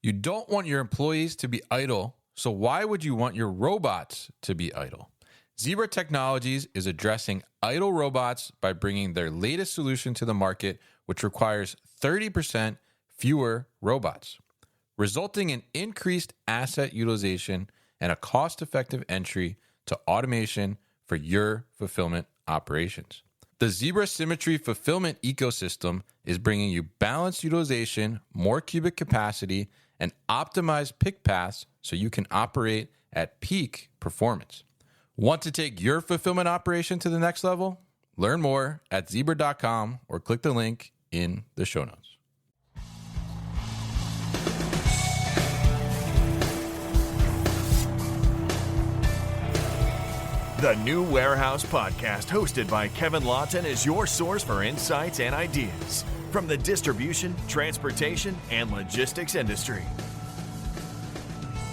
You don't want your employees to be idle, so why would you want your robots to be idle? Zebra Technologies is addressing idle robots by bringing their latest solution to the market, which requires 30% fewer robots, resulting in increased asset utilization and a cost-effective entry to automation for your fulfillment operations. The Zebra Symmetry fulfillment ecosystem is bringing you balanced utilization, more cubic capacity, and optimized pick paths so you can operate at peak performance. Want to take your fulfillment operation to the next level? Learn more at zebra.com or click the link in the show notes. The New Warehouse Podcast, hosted by Kevin Lawton, is your source for insights and ideas from the distribution, transportation, and logistics industry.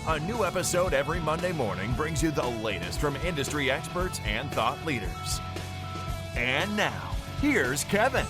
A new episode every Monday morning brings you the latest from industry experts and thought leaders. And now, here's Kevin.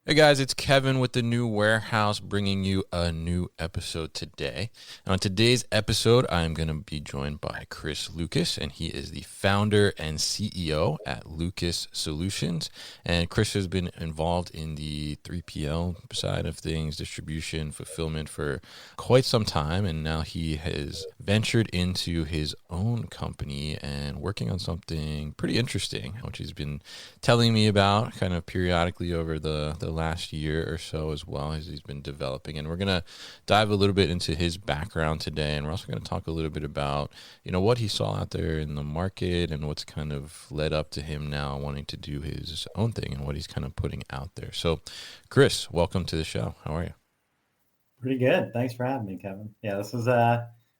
Hey guys, it's Kevin with the New Warehouse bringing you a new episode today. And on today's episode, I'm going to be joined by Chris Lucas, and he is the founder and CEO at Lucas Solutions. And Chris has been involved in the 3PL side of things, distribution, fulfillment for quite some time. And now he has ventured into his own company and working on something pretty interesting, which he's been telling me about kind of periodically over the last year or so, as well as he's been developing. And we're going to dive a little bit into his background today. And we're also going to talk a little bit about, what he saw out there in the market and what's kind of led up to him now wanting to do his own thing and what he's kind of putting out there. So, Chris, welcome to the show. How are you? Pretty good. Thanks for having me, Kevin. Yeah, this is,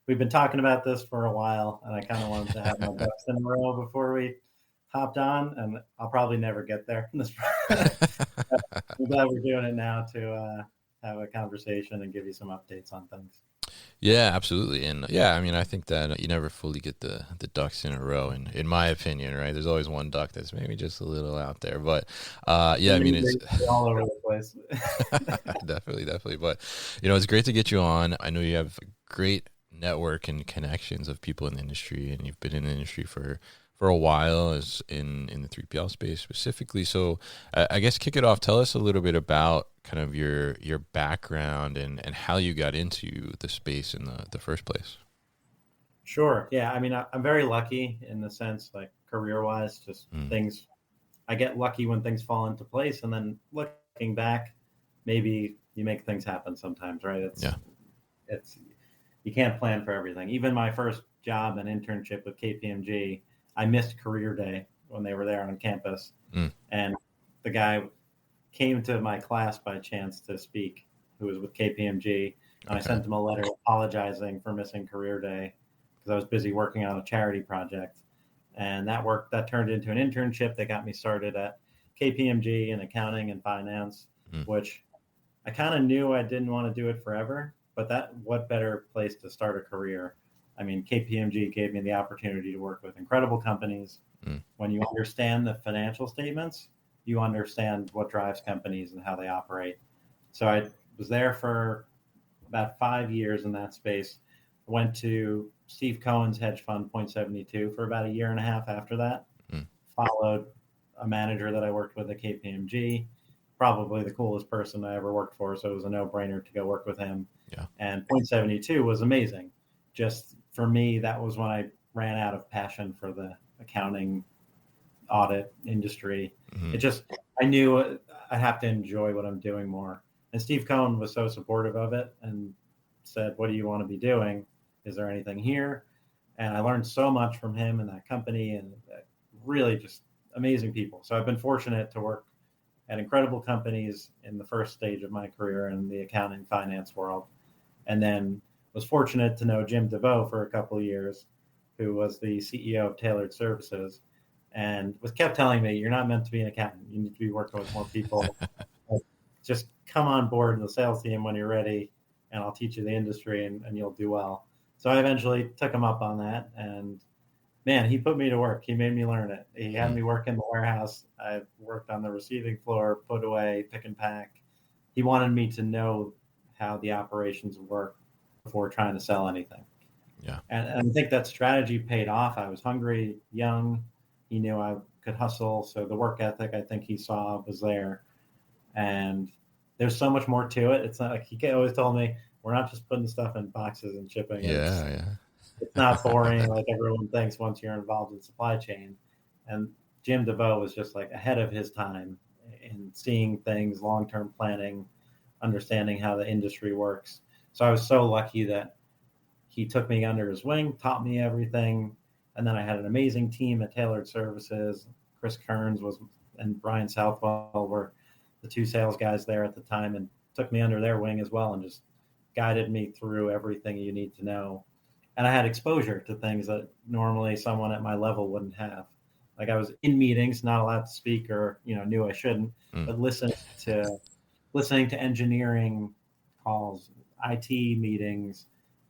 we've been talking about this for a while, and I kind of wanted to have my ducks in a row before we hopped on, and I'll probably never get there. I'm glad we're doing it now to have a conversation and give you some updates on things. Yeah, absolutely. And I think that you never fully get the ducks in a row, in my opinion, right? There's always one duck that's maybe just a little out there. But it's all over the place. Definitely. But, it's great to get you on. I know you have a great network and connections of people in the industry, and you've been in the industry for a while, as in the 3PL space specifically. So I guess kick it off. Tell us a little bit about kind of your background and how you got into the space in the first place. Sure. Yeah. I'm very lucky in the sense, like career-wise, just things. I get lucky when things fall into place, and then looking back, maybe you make things happen sometimes, right? It's you can't plan for everything. Even my first job and internship with KPMG, I missed career day when they were there on campus. And the guy came to my class by chance to speak, who was with KPMG. And I sent him a letter apologizing for missing career day because I was busy working on a charity project. And that turned into an internship that got me started at KPMG in accounting and finance, which I kind of knew I didn't want to do it forever, but what better place to start a career? KPMG gave me the opportunity to work with incredible companies. When you understand the financial statements, you understand what drives companies and how they operate. So I was there for about 5 years in that space. I went to Steve Cohen's hedge fund, Point 72, for about a year and a half after that. Followed a manager that I worked with at KPMG, probably the coolest person I ever worked for. So it was a no-brainer to go work with him. Yeah. And Point 72 was amazing. Just for me, that was when I ran out of passion for the accounting audit industry. I knew I have to enjoy what I'm doing more. And Steve Cohen was so supportive of it and said, "What do you want to be doing? Is there anything here?" And I learned so much from him and that company, and really just amazing people. So I've been fortunate to work at incredible companies in the first stage of my career in the accounting finance world. And then was fortunate to know Jim DeVoe for a couple of years, who was the CEO of Tailored Services. and was kept telling me, you're not meant to be an accountant. You need to be working with more people. Just come on board the sales team when you're ready, and I'll teach you the industry, and you'll do well. So I eventually took him up on that, and man, he put me to work. He made me learn it. He had me work in the warehouse. I worked on the receiving floor, put away, pick and pack. He wanted me to know how the operations work before trying to sell anything. Yeah. And I think that strategy paid off. I was hungry, young. He knew I could hustle. So the work ethic I think he saw was there. And there's so much more to it. It's not like he always told me, we're not just putting stuff in boxes and shipping. It's not boring like everyone thinks once you're involved in supply chain. And Jim DeVoe was just like ahead of his time in seeing things, long-term planning, understanding how the industry works. So I was so lucky that he took me under his wing, taught me everything. And then I had an amazing team at Tailored Services. Chris Kearns and Brian Southwell were the two sales guys there at the time, and took me under their wing as well and just guided me through everything you need to know. And I had exposure to things that normally someone at my level wouldn't have. Like I was in meetings, not allowed to speak, or knew I shouldn't, but listening to engineering calls, IT meetings,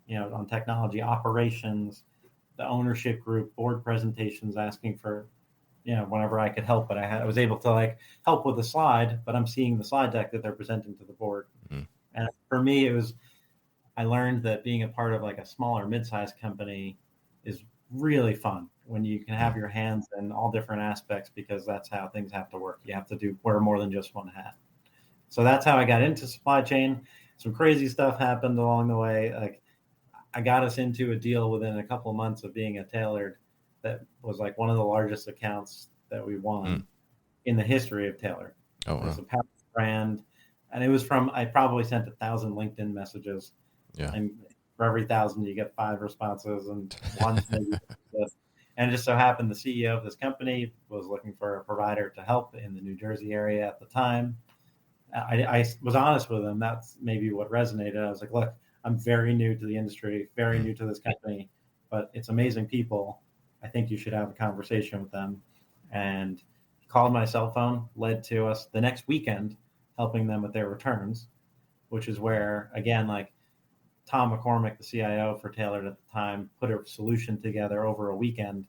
on technology operations, the ownership group, board presentations, asking for, whenever I could help. But I was able to help with the slide, but I'm seeing the slide deck that they're presenting to the board. And for me, I learned that being a part of a smaller mid-sized company is really fun when you can have your hands in all different aspects, because that's how things have to work. You have to wear more than just one hat. So that's how I got into supply chain. Some crazy stuff happened along the way. I got us into a deal within a couple of months of being a Tailored that was one of the largest accounts that we won in the history of Tailored. Oh, wow. It's a power brand. And it was I probably sent 1,000 LinkedIn messages. Yeah. And for every 1,000, you get 5 responses, and one's maybe this. And it just so happened the CEO of this company was looking for a provider to help in the New Jersey area at the time. I was honest with him. That's maybe what resonated. I was like, look, I'm very new to the industry, very new to this company, but it's amazing people. I think you should have a conversation with them. And he called my cell phone, led to us the next weekend helping them with their returns, which is where, again, Tom McCormick, the CIO for Tailored at the time, put a solution together over a weekend.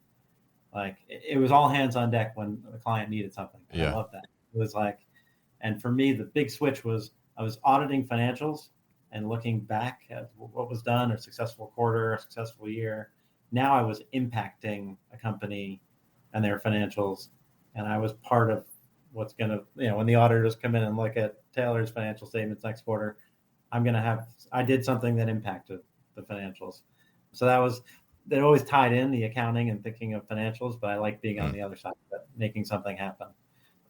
It was all hands on deck when the client needed something. Yeah. I love that. It was and for me, the big switch was I was auditing financials and looking back at what was done, a successful quarter, a successful year. Now I was impacting a company and their financials, and I was part of what's going to, when the auditors come in and look at Tailored's financial statements next quarter, I did something that impacted the financials. So that always tied in the accounting and thinking of financials, but I like being on the other side of it, making something happen,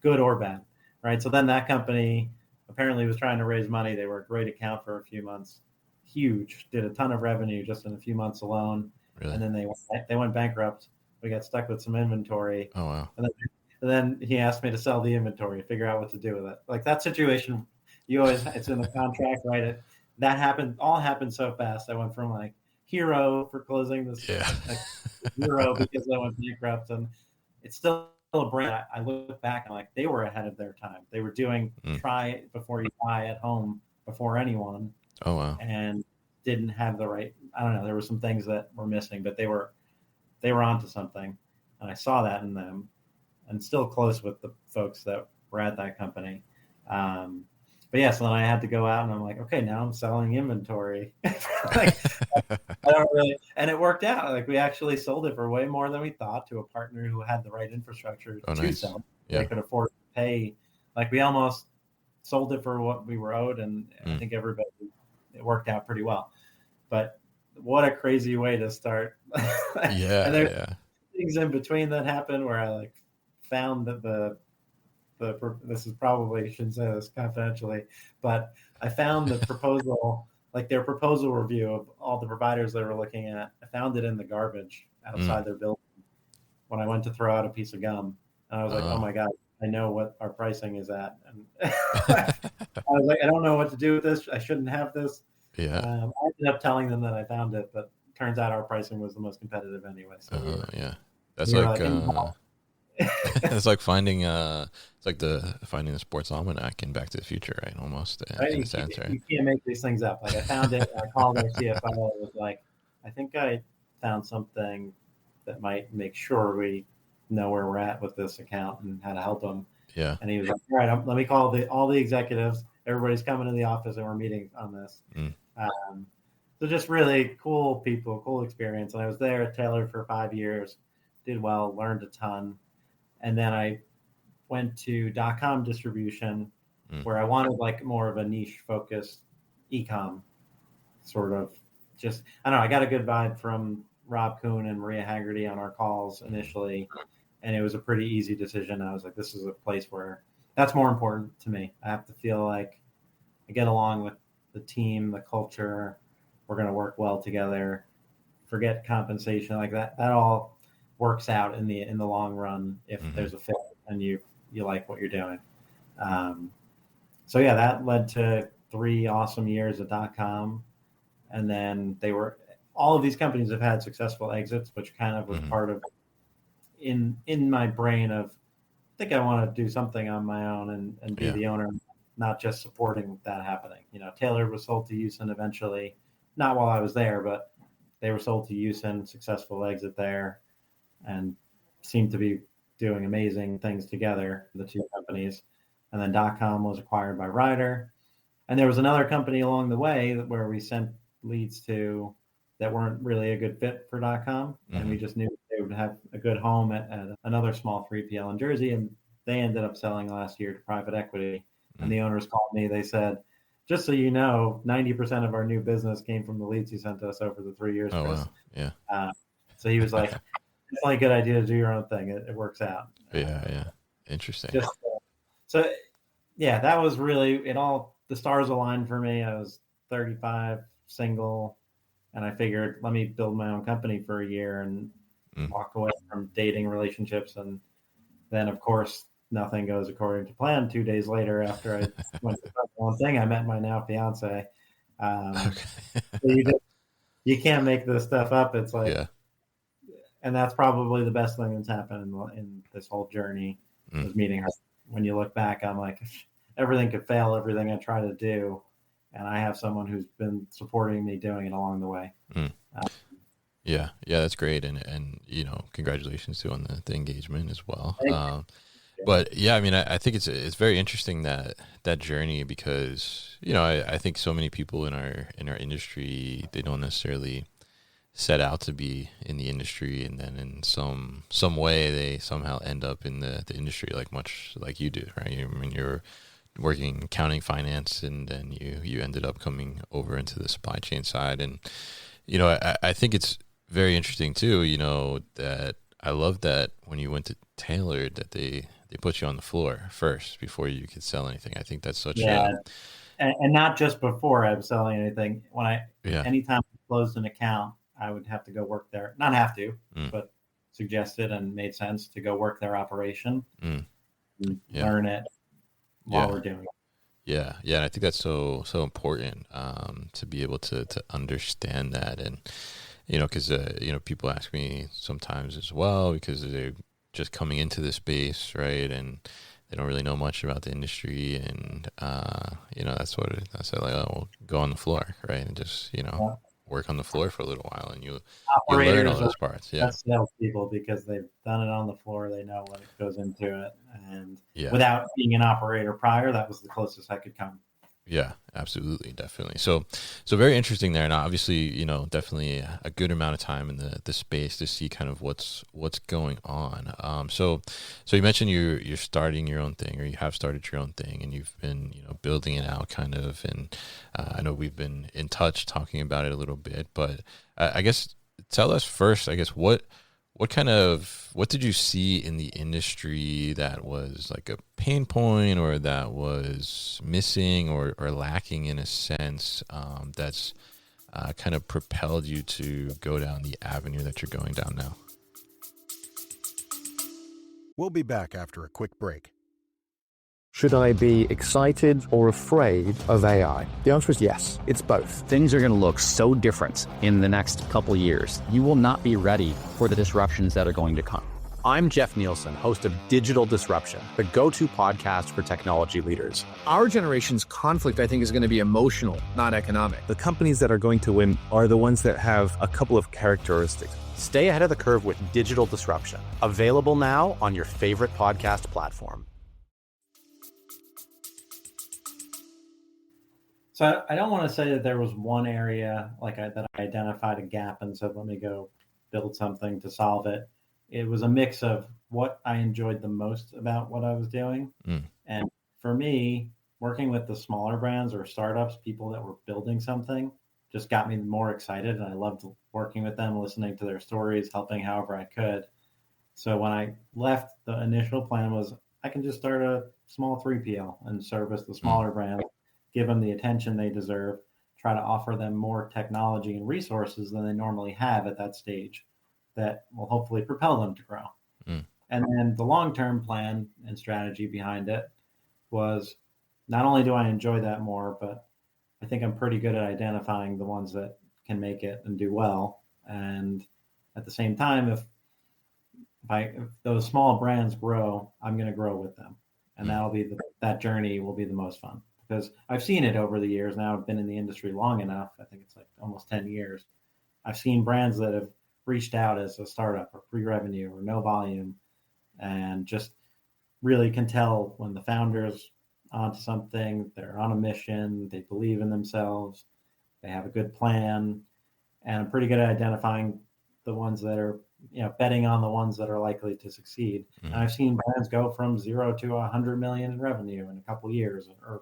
good or bad, right? So then that company apparently was trying to raise money. They were a great account for a few months, huge, did a ton of revenue just in a few months alone. Really? And then they went bankrupt. We got stuck with some inventory. Oh, wow. And then he asked me to sell the inventory, figure out what to do with it. That situation, it's in the contract, right? All happened so fast. I went from hero for closing this hero because I went bankrupt, and it's still a brand. I look back and they were ahead of their time. They were doing try before you buy at home before anyone. Oh, wow. And didn't have the right, I don't know, there were some things that were missing, but they were onto something. And I saw that in them, and still close with the folks that were at that company. But yeah, so then I had to go out, and I'm like, okay, now I'm selling inventory. I don't really, and it worked out. We actually sold it for way more than we thought to a partner who had the right infrastructure to sell. Yeah. They could afford to pay. We almost sold it for what we were owed, and I think it worked out pretty well. But what a crazy way to start. Yeah. And there's things in between that happened where I found that this is probably, shouldn't say this confidentially, but I found the proposal, their proposal review of all the providers they were looking at. I found it in the garbage outside their building when I went to throw out a piece of gum. And I was like, oh my God, I know what our pricing is at. And I was like, I don't know what to do with this. I shouldn't have this. Yeah. I ended up telling them that I found it, but turns out our pricing was the most competitive anyway. So yeah. That's It's like finding finding the sports almanac in Back to the Future, right? Almost in a sense, right? You can't make these things up. Like I found it, I called our CFO. It was like, I think I found something that might make sure we know where we're at with this account and how to help them. Yeah. And he was like, all right, let me call all the executives. Everybody's coming to the office and we're meeting on this. So just really cool people, cool experience. And I was there at Taylor for 5 years, did well, learned a ton. And then I went to .com distribution where I wanted like more of a niche focused e-com sort of just, I don't know, I got a good vibe from Rob Kuhn and Maria Haggerty on our calls initially. And it was a pretty easy decision. I was like, this is a place where that's more important to me. I have to feel like I get along with the team, the culture. We're going to work well together. Forget compensation like that. That all works out in the long run if there's a fit and you like what you're doing. So yeah, that led to 3 awesome years at .com. And then all of these companies have had successful exits, which kind of was part of in my brain of, I think I want to do something on my own and be the owner, not just supporting that happening. Taylor was sold to Houston eventually, not while I was there, but they were sold to Houston, successful exit there, and seemed to be doing amazing things together, the two companies. And then .com was acquired by Ryder. And there was another company along the way where we sent leads to that weren't really a good fit for .com. And we just knew they would have a good home at another small 3PL in Jersey. And they ended up selling last year to private equity. And the owners called me. They said, just so you know, 90% of our new business came from the leads you sent us over the 3 years. Oh, wow. Yeah. So he was like, it's only a good idea to do your own thing. It works out. Yeah. Interesting. So yeah, that was really the stars aligned for me. I was 35, single, and I figured, let me build my own company for a year and walk away from dating relationships. And then, of course, nothing goes according to plan. 2 days later, after I went to start my own thing, I met my now fiance. So you can't make this stuff up. It's like, and that's probably the best thing that's happened in this whole journey was meeting her. When you look back, I'm like, everything could fail, everything I try to do. And I have someone who's been supporting me doing it along the way. Yeah, that's great. And congratulations too on the engagement as well. But yeah, I mean, I think it's very interesting that journey because, I think so many people in our industry, they don't necessarily set out to be in the industry, and then in some way they somehow end up in the industry, like much like you do, right? I mean, you're working accounting, finance, and then you ended up coming over into the supply chain side. And I think it's very interesting too, that I love that when you went to Taylor that they put you on the floor first before you could sell anything. I think that's such and not just before I was selling anything. Anytime I closed an account, I would have to go work there. Not have to, but suggested and made sense to go work their operation, and learn it while we're doing it. Yeah. I think that's so important to be able to understand that. And, because, people ask me sometimes as well because they're just coming into the space, right? And they don't really know much about the industry. And, that's what I said, like, well, go on the floor, right? And just, work on the floor for a little while and you learn all those parts. Yeah. That's salespeople because they've done it on the floor. They know what goes into it. And without being an operator prior, that was the closest I could come. Yeah, absolutely. Definitely. So very interesting there. And obviously, definitely a good amount of time in the space to see kind of what's going on. So you mentioned you're starting your own thing, or you have started your own thing, and you've been, building it out kind of. And I know we've been in touch talking about it a little bit, but I guess tell us first, I guess, what did you see in the industry that was like a pain point or that was missing or lacking in a sense that's kind of propelled you to go down the avenue that you're going down now? We'll be back after a quick break. Should I be excited or afraid of AI? The answer is yes. It's both. Things are going to look so different in the next couple years. You will not be ready for the disruptions that are going to come. I'm Jeff Nielsen, host of Digital Disruption, the go-to podcast for technology leaders. Our generation's conflict, I think, is going to be emotional, not economic. The companies that are going to win are the ones that have a couple of characteristics. Stay ahead of the curve with Digital Disruption. Available now on your favorite podcast platform. So I don't want to say that there was one area that I identified a gap and said, let me go build something to solve it. It was a mix of what I enjoyed the most about what I was doing. And for me, working with the smaller brands or startups, people that were building something, just got me more excited. And I loved working with them, listening to their stories, helping however I could. So when I left, the initial plan was I can just start a small 3PL and service the smaller brands, give them the attention they deserve, try to offer them more technology and resources than they normally have at that stage that will hopefully propel them to grow. And then the long-term plan and strategy behind it was not only do I enjoy that more, but I think I'm pretty good at identifying the ones that can make it and do well. And at the same time, if those small brands grow, I'm going to grow with them. And that journey will be the most fun, because I've seen it over the years. Now I've been in the industry long enough. I think it's like almost 10 years. I've seen brands that have reached out as a startup or pre-revenue or no volume, and just really can tell when the founder's onto something, they're on a mission, they believe in themselves, they have a good plan, and I'm pretty good at identifying the ones that are, betting on the ones that are likely to succeed. And I've seen brands go from 0 to 100 million in revenue in a couple of years, or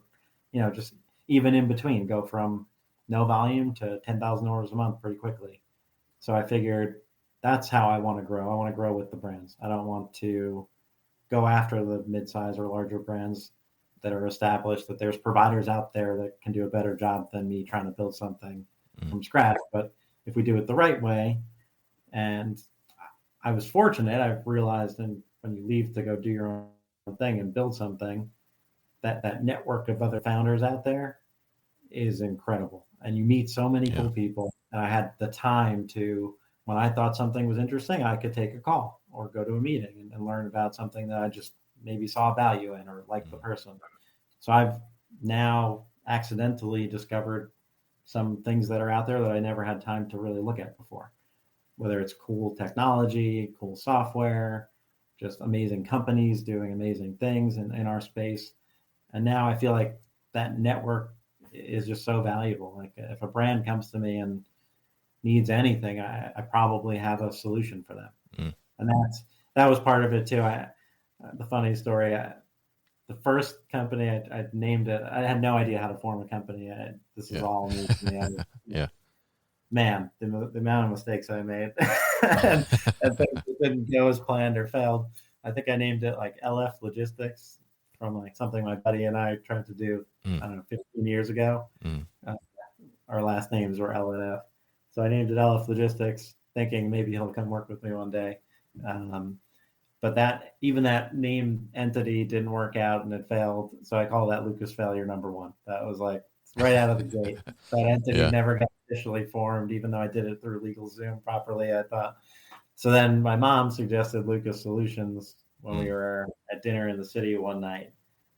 just even in between, go from no volume to $10,000 a month pretty quickly. So I figured that's how I want to grow. I want to grow with the brands. I don't want to go after the mid-size or larger brands that are established, that there's providers out there that can do a better job than me trying to build something from scratch. But if we do it the right way, and I was fortunate, I've realized, and when you leave to go do your own thing and build something, that network of other founders out there is incredible. And you meet so many cool people. And I had the time to, when I thought something was interesting, I could take a call or go to a meeting and learn about something that I just maybe saw value in or liked the person. So I've now accidentally discovered some things that are out there that I never had time to really look at before, whether it's cool technology, cool software, just amazing companies doing amazing things in our space. And now I feel like that network is just so valuable. Like if a brand comes to me and needs anything, I probably have a solution for them. And that was part of it too. The funny story, the first company I named it, I had no idea how to form a company. This is all new to me. Man, the amount of mistakes I made and things that didn't go as planned or failed. I think I named it like LF Logistics, from like something my buddy and I tried to do, I don't know, 15 years ago. Our last names were L and F. So I named it LF Logistics, thinking maybe he'll come work with me one day. But that name entity didn't work out and it failed. So I call that Lucas failure number one. That was like right out of the gate. That entity never got officially formed, even though I did it through LegalZoom properly, I thought. So then my mom suggested Lucas Solutions when we were at dinner in the city one night.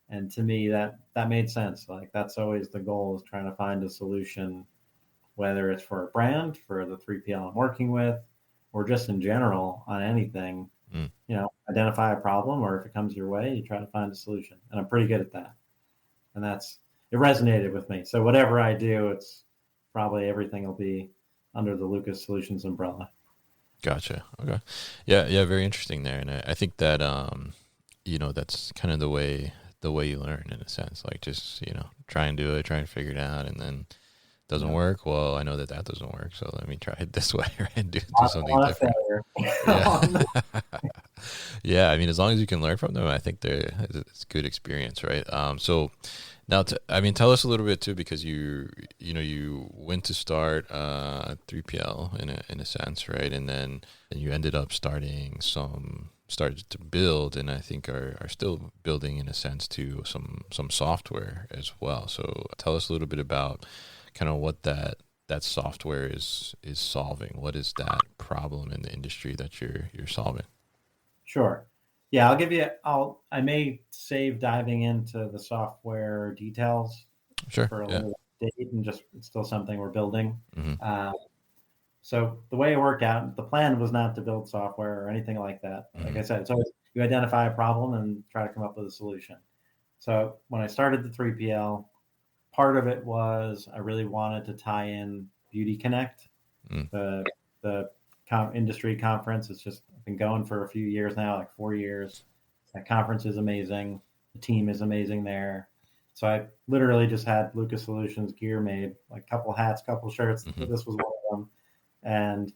And to me, that made sense. Like that's always the goal, is trying to find a solution, whether it's for a brand, for the 3PL I'm working with, or just in general on anything. Identify a problem, or if it comes your way, you try to find a solution. And I'm pretty good at that. And it resonated with me. So whatever I do, it's probably everything will be under the Lucas Solutions umbrella. Gotcha. Okay. Yeah. Very interesting there. And I think that, that's kind of the way you learn, in a sense, like just, try and do it, try and figure it out. And then doesn't work. Well, I know that doesn't work. So let me try it this way and do something different. Yeah. I mean, as long as you can learn from them, I think it's a good experience. Right. So now, tell us a little bit too, because you went to start 3PL in a sense, right? And then you ended up started to build, and I think are still building in a sense to some software as well. So tell us a little bit about kind of what that software is solving. What is that problem in the industry that you're solving? Sure. Yeah, I'll give you. I may save diving into the software details Sure. for a Yeah. little date, and just it's still something we're building. Hmm. So the way it worked out, the plan was not to build software or anything like that. Like I said, it's always you identify a problem and try to come up with a solution. So when I started the 3PL, part of it was I really wanted to tie in Beauty Connect, Mm. the industry conference. It's just been going for a few years now, like 4 years. That conference is amazing. The team is amazing there. So I literally just had Lucas Solutions gear made, like a couple hats, couple shirts. This was one of them, and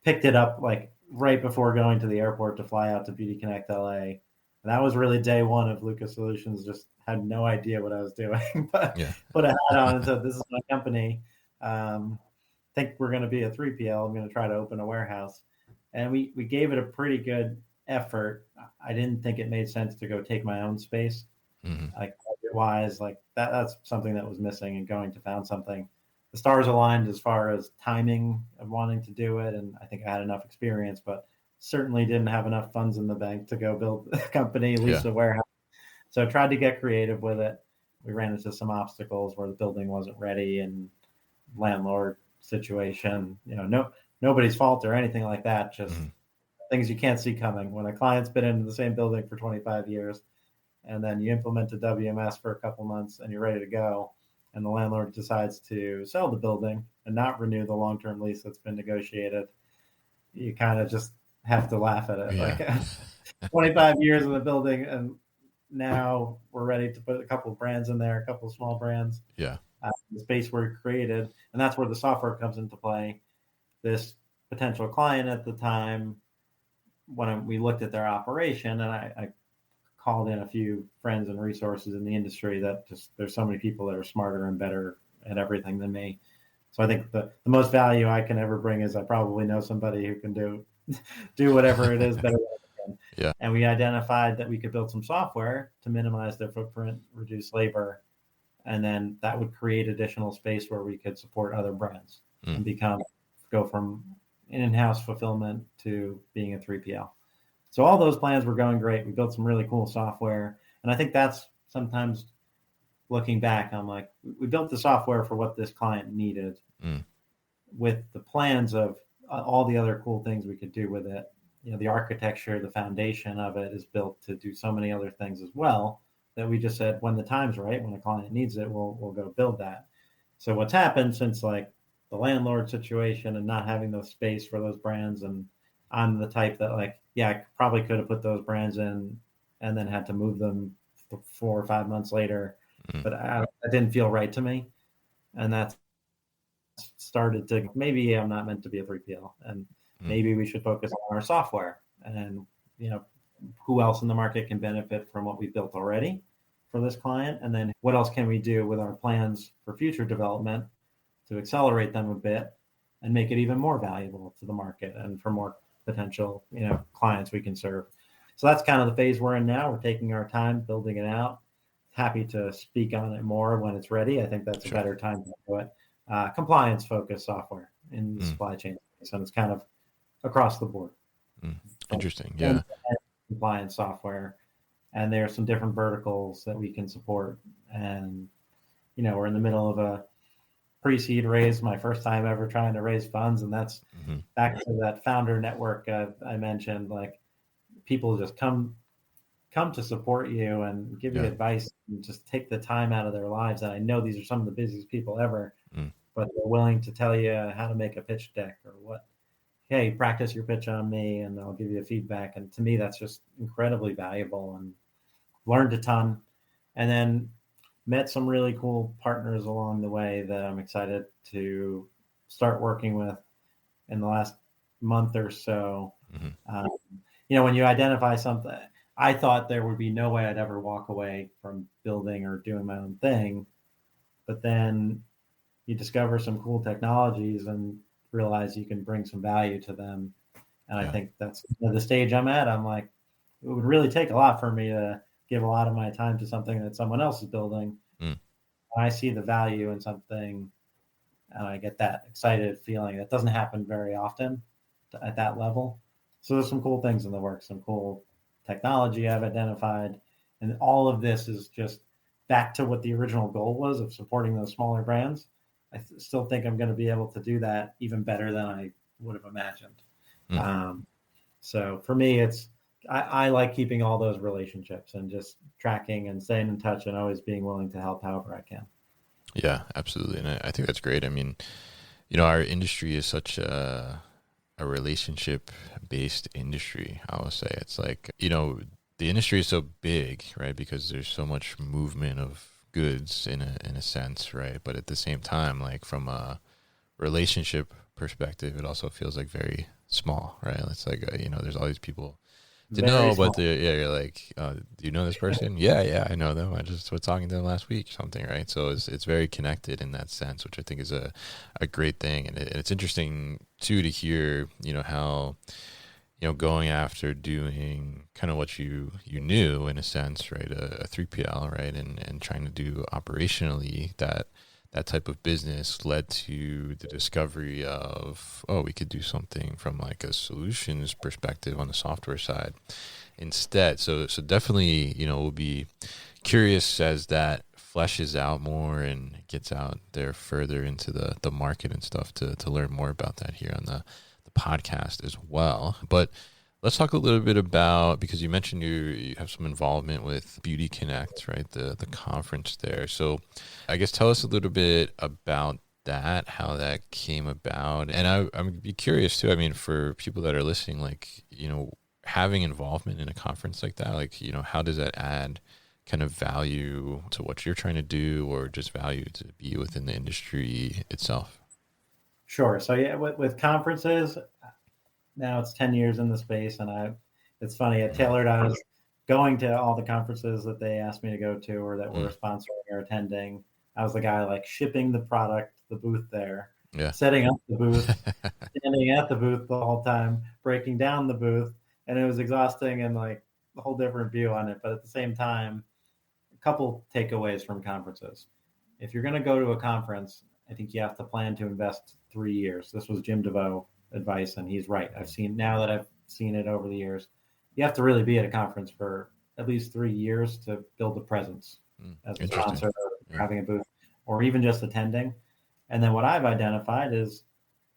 picked it up like right before going to the airport to fly out to Beauty Connect LA. And that was really day one of Lucas Solutions. Just had no idea what I was doing, but put a hat on and said, "This is my company. Think we're going to be a 3PL. I'm going to try to open a warehouse." And we gave it a pretty good effort. I didn't think it made sense to go take my own space. Like budget-wise, like that's something that was missing, and going to found something. The stars aligned as far as timing of wanting to do it, and I think I had enough experience, but certainly didn't have enough funds in the bank to go build a company, lease a warehouse. So I tried to get creative with it. We ran into some obstacles where the building wasn't ready, and landlord situation, nobody's fault or anything like that, just things you can't see coming. When a client's been in the same building for 25 years and then you implement a WMS for a couple months and you're ready to go, and the landlord decides to sell the building and not renew the long-term lease that's been negotiated, you kind of just have to laugh at it. Like 25 years in the building, and now we're ready to put a couple of brands in there, a couple of small brands. The space we created, and that's where the software comes into play. This potential client at the time, when we looked at their operation, and I called in a few friends and resources in the industry, that just there's so many people that are smarter and better at everything than me. So I think the most value I can ever bring is I probably know somebody who can do whatever it is better than I can. Yeah. And we identified that we could build some software to minimize their footprint, reduce labor, and then that would create additional space where we could support other brands and go from in-house fulfillment to being a 3PL. So all those plans were going great. We built some really cool software. And I think that's sometimes looking back, I'm like, we built the software for what this client needed with the plans of all the other cool things we could do with it. The architecture, the foundation of it is built to do so many other things as well, that we just said, when the time's right, when a client needs it, we'll go build that. So what's happened since like the landlord situation and not having the space for those brands, and I'm the type that like, I probably could have put those brands in and then had to move them 4 or 5 months later, but that didn't feel right to me. And that started to, maybe I'm not meant to be a 3PL, and maybe we should focus on our software, and who else in the market can benefit from what we've built already for this client, and then what else can we do with our plans for future development to accelerate them a bit and make it even more valuable to the market and for more potential clients we can serve. So that's kind of the phase we're in now. We're taking our time building it out. Happy to speak on it more when it's ready. I think that's a better time to do it. Compliance focused software in the supply chain, so it's kind of across the board. Interesting. Yeah. Compliance software, and there are some different verticals that we can support. And we're in the middle of a pre-seed raise, my first time ever trying to raise funds, and that's back to that founder network I mentioned. Like, people just come to support you and give you advice and just take the time out of their lives. And I know these are some of the busiest people ever, but they're willing to tell you how to make a pitch deck, or what, hey, practice your pitch on me and I'll give you feedback. And to me, that's just incredibly valuable, and learned a ton. And then met some really cool partners along the way that I'm excited to start working with in the last month or so. When you identify something, I thought there would be no way I'd ever walk away from building or doing my own thing. But then you discover some cool technologies and realize you can bring some value to them. And I think that's the stage I'm at. I'm like, it would really take a lot for me to give a lot of my time to something that someone else is building. I see the value in something, and I get that excited feeling. That doesn't happen very often at that level. So there's some cool things in the works, some cool technology I've identified. And all of this is just back to what the original goal was of supporting those smaller brands. Still think I'm going to be able to do that even better than I would have imagined. So for me, I like keeping all those relationships and just tracking and staying in touch and always being willing to help however I can. Yeah, absolutely. And I think that's great. I mean, our industry is such a relationship based industry. I will say it's like, the industry is so big, right? Because there's so much movement of goods in a sense, right? But at the same time, like from a relationship perspective, it also feels like very small, right? It's like, there's all these people to know, but you're like, do you know this person? Yeah, I know them. I just was talking to them last week or something, right? So it's very connected in that sense, which I think is a great thing. And it's interesting too to hear, how, going after doing kind of what you knew in a sense, right? A 3PL, right? And trying to do operationally that type of business led to the discovery of, we could do something from like a solutions perspective on the software side instead. So definitely, we'll be curious as that fleshes out more and gets out there further into the market and stuff to learn more about that here on the podcast as well. But let's talk a little bit about, because you mentioned you have some involvement with Beauty Connect, right? The conference there. So I guess tell us a little bit about that, how that came about. And I'm be curious too. I mean, for people that are listening, like, having involvement in a conference like that, like, how does that add kind of value to what you're trying to do, or just value to be within the industry itself? Sure. So yeah, with conferences, now it's 10 years in the space, and it's funny, at Tailored, I was going to all the conferences that they asked me to go to or that were sponsoring or attending. I was the guy like shipping the product, the booth there, setting up the booth, standing at the booth the whole time, breaking down the booth, and it was exhausting and like a whole different view on it. But at the same time, a couple takeaways from conferences. If you're going to go to a conference, I think you have to plan to invest 3 years. This was Jim DeVoe advice, and he's right. I've seen it over the years. You have to really be at a conference for at least 3 years to build a presence as a sponsor, or having a booth, or even just attending. And then what I've identified is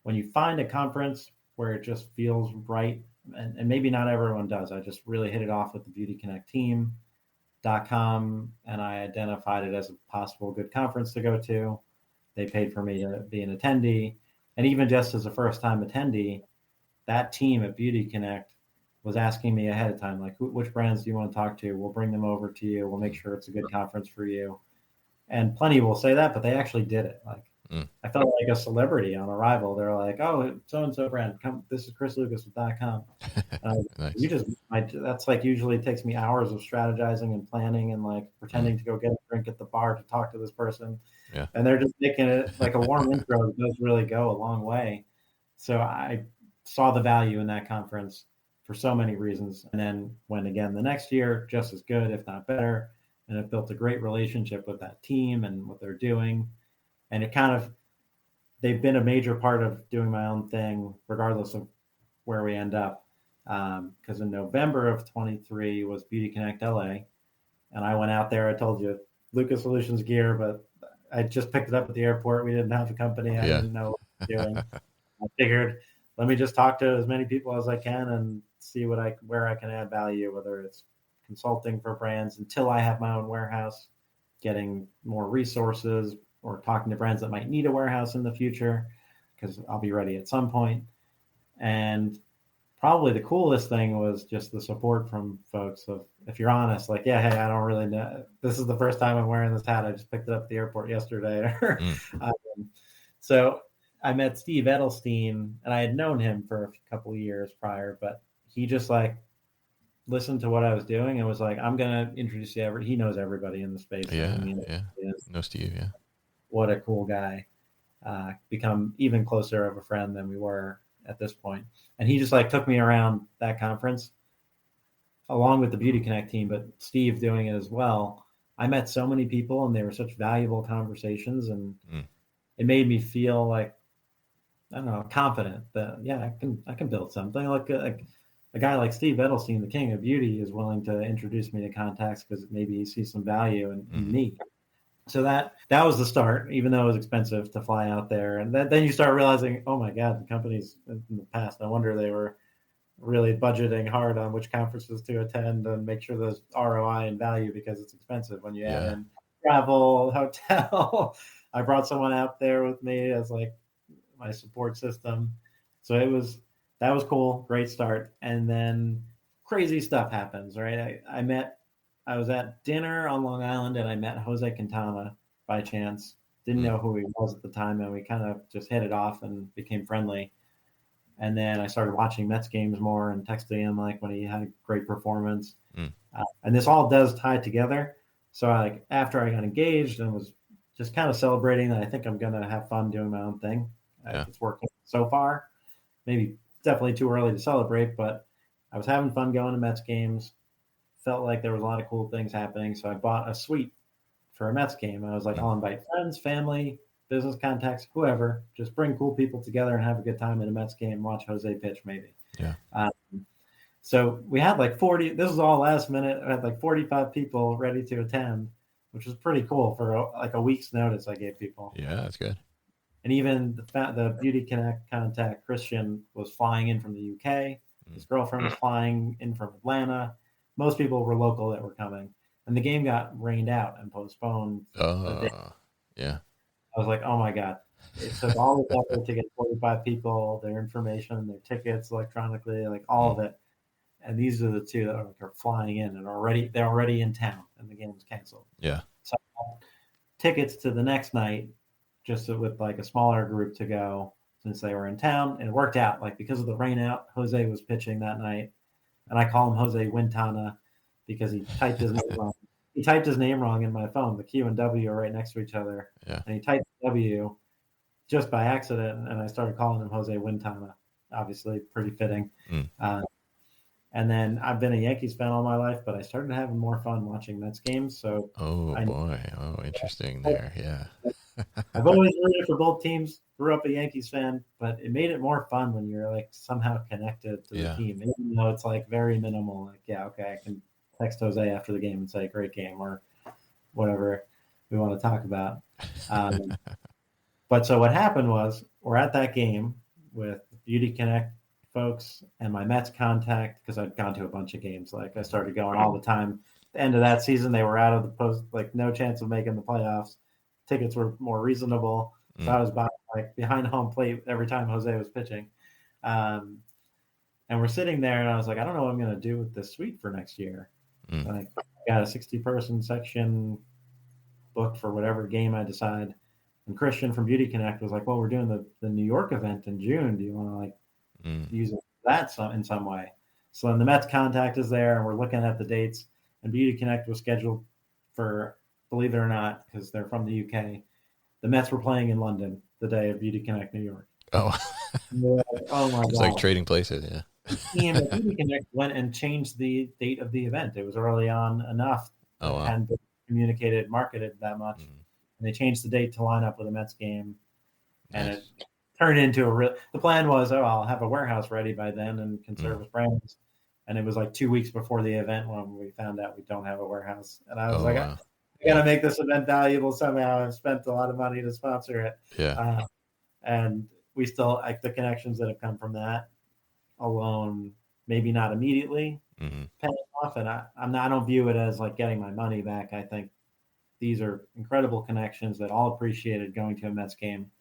when you find a conference where it just feels right, and maybe not everyone does. I just really hit it off with the Beauty Connect team.com, and I identified it as a possible good conference to go to. They paid for me to be an attendee. And even just as a first-time attendee, that team at Beauty Connect was asking me ahead of time, like, which brands do you want to talk to? We'll bring them over to you. We'll make sure it's a good conference for you. And plenty will say that, but they actually did it. Like, I felt like a celebrity on arrival. They're like, oh, so-and-so brand, come. This is Chris Lucas with .com. Nice. That's like usually takes me hours of strategizing and planning and like pretending to go get a drink at the bar to talk to this person. Yeah. And they're just making it like a warm intro does really go a long way. So I saw the value in that conference for so many reasons. And then went again the next year, just as good, if not better. And I've built a great relationship with that team and what they're doing. And they've been a major part of doing my own thing, regardless of where we end up. Because in November of 23 was Beauty Connect LA. And I went out there, I told you, Lucas Solutions gear, but I just picked it up at the airport. We didn't have a company. I didn't know what I was doing. I figured, let me just talk to as many people as I can and see where I can add value, whether it's consulting for brands until I have my own warehouse, getting more resources, or talking to brands that might need a warehouse in the future, because I'll be ready at some point. And probably the coolest thing was just the support from folks of, if you're honest, like, yeah, hey, I don't really know. This is the first time I'm wearing this hat. I just picked it up at the airport yesterday. So I met Steve Edelstein, and I had known him for a couple of years prior, but he just like listened to what I was doing and was like, I'm going to introduce you he knows everybody in the space. Yeah. No, Steve. Yeah. What a cool guy. Become even closer of a friend than we were at this point. And he just like took me around that conference along with the Beauty Connect team, but Steve doing it as well. I met so many people, and they were such valuable conversations, and it made me feel like, I don't know, confident that, yeah, I can build something. Like a guy like Steve Edelstein, the king of beauty, is willing to introduce me to contacts because maybe he sees some value in me. So that was the start, even though it was expensive to fly out there. And then you start realizing, oh my God, the companies in the past, no wonder they were really budgeting hard on which conferences to attend and make sure there's ROI and value, because it's expensive when you add in travel, hotel. I brought someone out there with me as like my support system. So that was cool. Great start. And then crazy stuff happens, right? I was at dinner on Long Island and I met Jose Quintana by chance. Didn't know who he was at the time, and we kind of just hit it off and became friendly. And then I started watching Mets games more and texting him like when he had a great performance. And this all does tie together. So after I got engaged and was just kind of celebrating that I think I'm going to have fun doing my own thing. It's working so far. Maybe definitely too early to celebrate, but I was having fun going to Mets games. Felt like there was a lot of cool things happening. So I bought a suite for a Mets game. I was like, I'll invite friends, family, business contacts, whoever. Just bring cool people together and have a good time at a Mets game. Watch Jose pitch, maybe. Yeah. So we had like 40. This was all last minute. I had like 45 people ready to attend, which was pretty cool for like a week's notice I gave people. Yeah, that's good. And even the Beauty Connect contact, Christian, was flying in from the UK. His girlfriend was flying in from Atlanta. Most people were local that were coming. And the game got rained out and postponed. Yeah. I was like, oh my God. It took all this effort to get 45 people, their information, their tickets electronically, like all of it. And these are the two that are flying in and they're already in town, and the game was canceled. Yeah. So tickets to the next night, just with like a smaller group to go since they were in town. And it worked out, like because of the rain out, Jose was pitching that night. And I call him Jose Quintana because he typed his name wrong. He typed his name wrong in my phone. The Q and W are right next to each other. Yeah. And he typed W just by accident, and I started calling him Jose Quintana. Obviously, pretty fitting. And then I've been a Yankees fan all my life, but I started having more fun watching Mets games. So interesting there. Yeah. I've always rooted for both teams. Grew up a Yankees fan, but it made it more fun when you're like somehow connected to the team, even though it's like very minimal. Like, I can text Jose after the game and say great game or whatever we want to talk about. But so what happened was we're at that game with Beauty Connect folks and my Mets contact, because I'd gone to a bunch of games. Like I started going all the time. At the end of that season, they were out of the post, like no chance of making the playoffs. Tickets were more reasonable. So I was behind home plate every time Jose was pitching. And we're sitting there and I was like, I don't know what I'm going to do with this suite for next year. Like I got a 60-person section booked for whatever game I decide. And Christian from Beauty Connect was like, well, we're doing the New York event in June. Do you want to like use that in some way? So then the Mets contact is there and we're looking at the dates, and Beauty Connect was scheduled for, believe it or not, because they're from the UK, the Mets were playing in London the day of Beauty Connect New York. Oh, like, oh my God. It's like trading places. Yeah. Team at Beauty Connect went and changed the date of the event. It was early on enough. Oh, wow. It hadn't been communicated, marketed that much. And they changed the date to line up with a Mets game. And it turned into the plan was, I'll have a warehouse ready by then and can service brands. And it was like 2 weeks before the event when we found out we don't have a warehouse. And I was wow. I got to make this event valuable somehow. I've spent a lot of money to sponsor it. Yeah. And we still, like the connections that have come from that alone, maybe not immediately paying off. And I don't view it as like getting my money back. I think these are incredible connections that all appreciated going to a Mets game.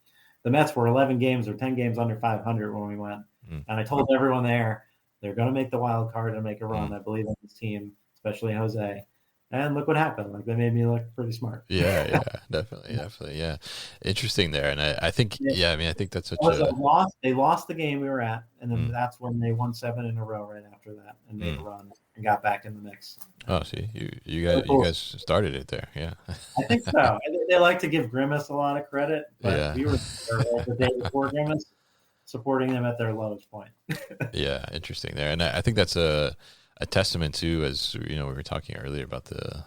The Mets were 11 games or 10 games under 500 when we went. And I told everyone there, they're going to make the wild card and make a run. I believe in this team, especially Jose. And look what happened. Like, they made me look pretty smart. Yeah, definitely. Yeah. Interesting there. And I think, I think that's such a loss. They lost the game we were at. And then that's when they won 7 in a row right after that and made a run and got back in the mix. Oh, see, you guys started it there. Yeah. I think so. They like to give Grimace a lot of credit, but we were there the day before Grimace, supporting them at their lowest point. Yeah, interesting there. And I think that's a testament to, as you know, we were talking earlier about the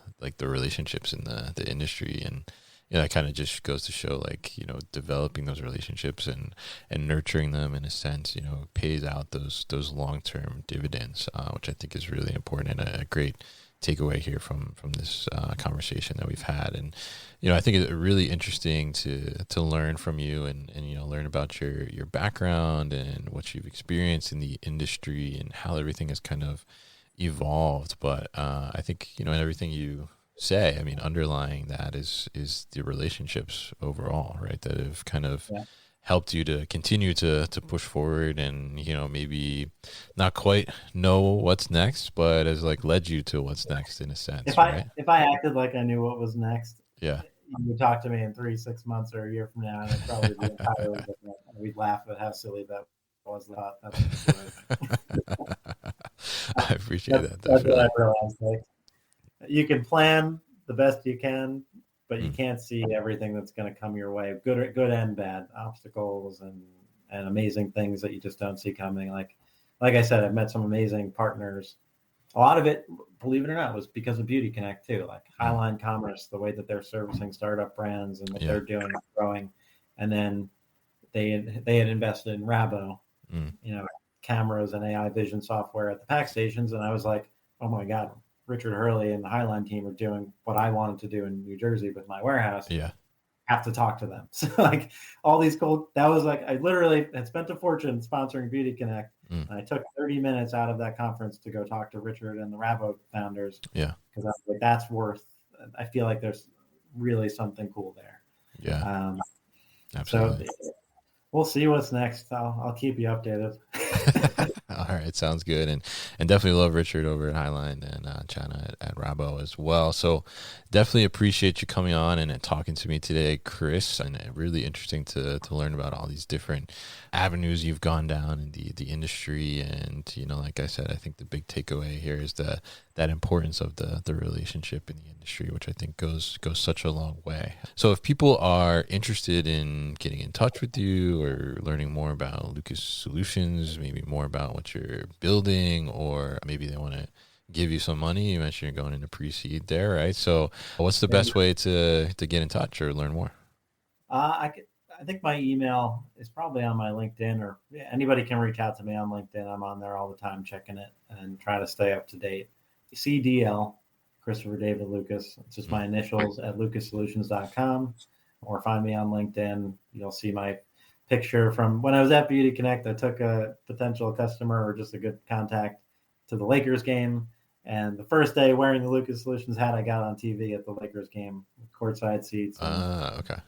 relationships in the industry, and that kind of just goes to show, like, developing those relationships and nurturing them in a sense, pays out those long-term dividends, which I think is really important and a great takeaway here from this conversation that we've had. And I think it's really interesting to learn from you and learn about your background and what you've experienced in the industry and how everything has kind of evolved. But I think in everything you say, I mean, underlying that is the relationships overall, right, that have kind of helped you to continue to push forward and maybe not quite know what's next, but has like led you to what's next in a sense. If I acted like I knew what was next, you would talk to me in 3, 6 months or a year from now, and it'd probably be entirely different. We'd laugh at how silly that was. I appreciate that. That's what I realized. Like, you can plan the best you can, but you can't see everything that's going to come your way, good and bad, obstacles and amazing things that you just don't see coming. Like I said, I've met some amazing partners. A lot of it, believe it or not, was because of Beauty Connect too. Like Highline Commerce, the way that they're servicing startup brands and what they're doing, growing, and then they had invested in Rabo, cameras and AI vision software at the pack stations, and I was like, oh my God, Richard Hurley and the Highline team are doing what I wanted to do in New Jersey with my warehouse. Yeah. Have to talk to them. So like all these that was like, I literally had spent a fortune sponsoring Beauty Connect. And I took 30 minutes out of that conference to go talk to Richard and the Rabo founders. Yeah. Because I was like, I feel like there's really something cool there. Yeah. Absolutely. So we'll see what's next. I'll keep you updated. All right, sounds good, and definitely love Richard over at Highline and China at Rabo as well. So definitely appreciate you coming on and talking to me today, Chris. And really interesting to learn about all these different avenues you've gone down in the industry. And like I said, I think the big takeaway here is that importance of the relationship in the industry, which I think goes such a long way. So if people are interested in getting in touch with you or learning more about Lucas Solutions, maybe more about what you're building, or maybe they want to give you some money, you mentioned you're going into pre-seed there, right? So what's the best way to get in touch or learn more? I think my email is probably on my LinkedIn, or anybody can reach out to me on LinkedIn. I'm on there all the time checking it and trying to stay up to date. CDL, Christopher David Lucas. It's just my initials at lucassolutions.com, or find me on LinkedIn. You'll see my picture from when I was at Beauty Connect. I took a potential customer or just a good contact to the Lakers game. And the first day wearing the Lucas Solutions hat, I got on TV at the Lakers game, courtside seats. Okay.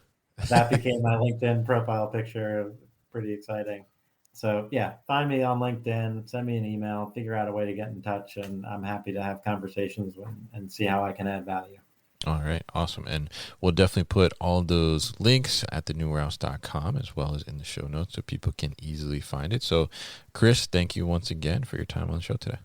That became my LinkedIn profile picture. Pretty exciting. So yeah, find me on LinkedIn, send me an email, figure out a way to get in touch, and I'm happy to have conversations and see how I can add value. All right, awesome. And we'll definitely put all those links at thenewwarehouse.com as well as in the show notes so people can easily find it. So Chris, thank you once again for your time on the show today.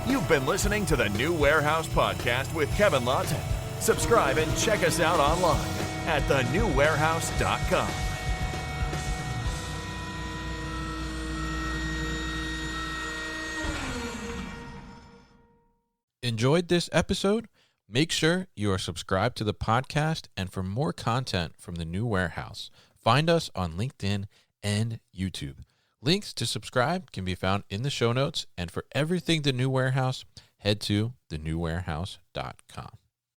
You've been listening to the New Warehouse Podcast with Kevin Lawton. Subscribe and check us out online at thenewwarehouse.com. Enjoyed this episode? Make sure you are subscribed to the podcast, and for more content from the New Warehouse, find us on LinkedIn and YouTube. Links to subscribe can be found in the show notes, and for everything The New Warehouse, head to thenewwarehouse.com.